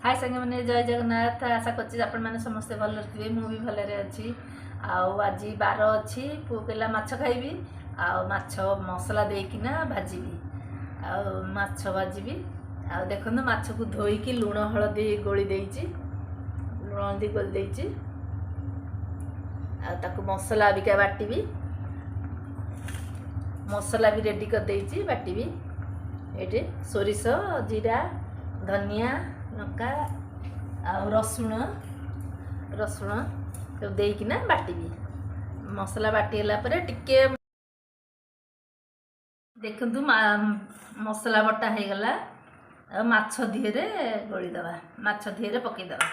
हाय सांगे मैंने जय जगन्नाथ। आशा कर आपण मैंने समस्ते भल थे मुझे भलरे अच्छी। आज बार अच्छी पु पिला माछ खाइबी माछ मसला देकिना भाजीबी माछ भाजीबी। देखो माछ को धोईकी लुण हलदी गोली देइची लुण हलदी गोली देइची ताकू मसला बिका बाटीबी मसला भी रेडी कर देइची बाटीबी। ये सोरिष जीरा धनिया लंका रसुण रसुण सब देकिना बाटीबी। मसला बाटीला टिके देखु मसला बटा हो गला माछ दिहरे गोलीदबा माछ दिहरे पकईदबा।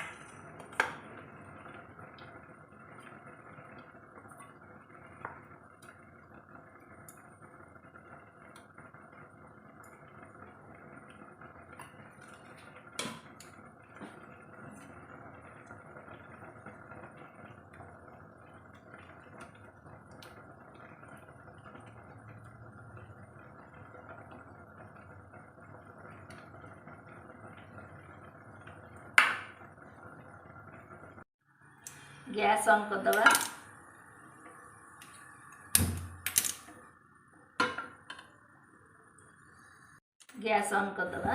गैस ऑन कर दबा। गैस ऑन कर दबा।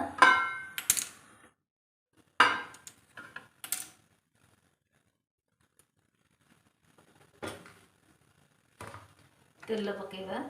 तेल पकेबा।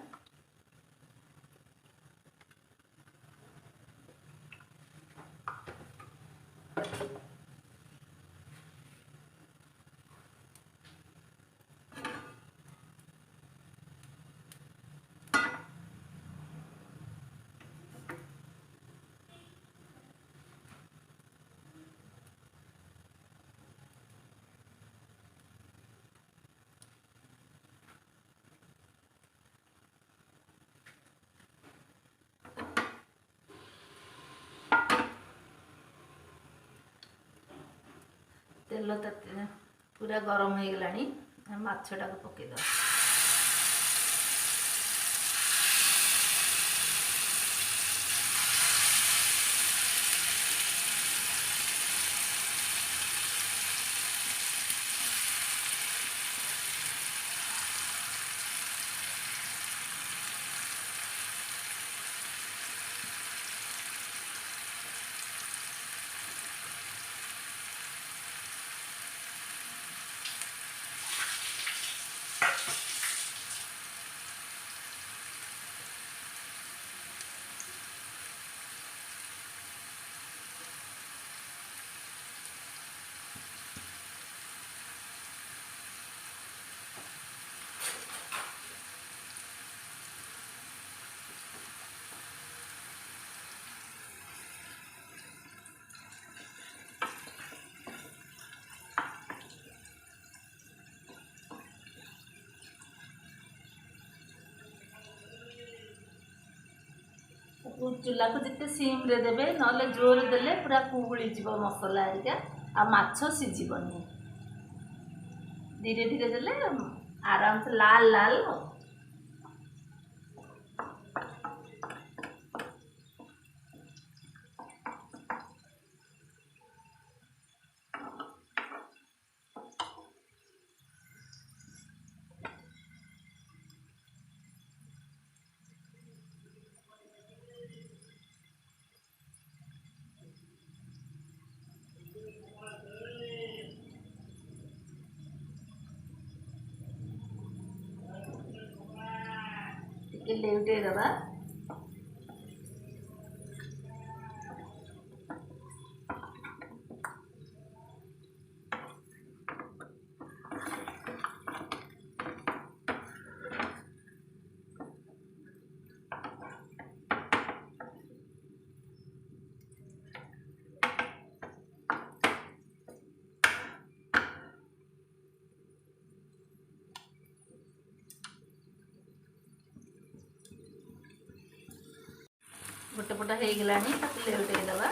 तेल पूरा गरम हो गलानी माछटा को पकईद। चूल्हा को जिते सीम रे देबे नले जोर देले पूरा कुगुली जीव मसला हरिका आ माछ सिझिबनी। धीरे धीरे देले आराम से लाल लाल हो। लेउटे दबा। गोटे पटा हो गलानी लेउटे दबा।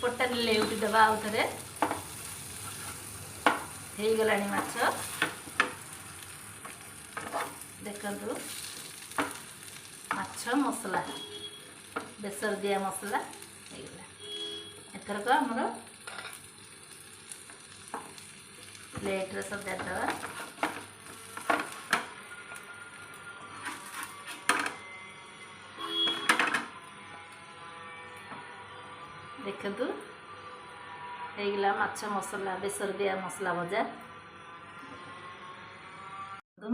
पटा लेउटी दबा आउ थे। ହେଇଗଲାଣି ମାଛ ଦେଖନ୍ତୁ ମାଛ ମସଲା ବେସର ଦିଆ ମସଲା ହେଇଗଲା। ଏଥରକ ଆମର ପ୍ଲେଟ୍ରେ ସଜାଡ଼ିଦେବା। ଦେଖନ୍ତୁ ହେଇଗଲା ମାଛ ମସଲା ବେସର ଦିଆ ମସଲା ଭଜା।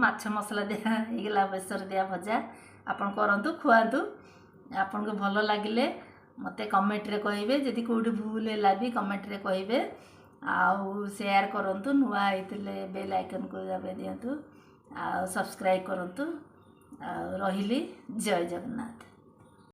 ମାଛ ମସଲା ଦିଆ ହେଇଗଲା ବେସର ଦିଆ ଭଜା। ଆପଣ କରନ୍ତୁ ଖୁଆନ୍ତୁ। ଆପଣଙ୍କୁ ଭଲ ଲାଗିଲେ ମୋତେ କମେଣ୍ଟରେ କହିବେ। ଯଦି କେଉଁଠି ଭୁଲ ହେଲା ବି କମେଣ୍ଟରେ କହିବେ। ଆଉ ସେୟାର କରନ୍ତୁ। ନୂଆ ହେଇଥିଲେ ବେଲ୍ ଆଇକନ୍କୁ ଦାବି ଦିଅନ୍ତୁ। ଆଉ ସବସ୍କ୍ରାଇବ୍ କରନ୍ତୁ। ଆଉ ରହିଲି। ଜୟ ଜଗନ୍ନାଥ।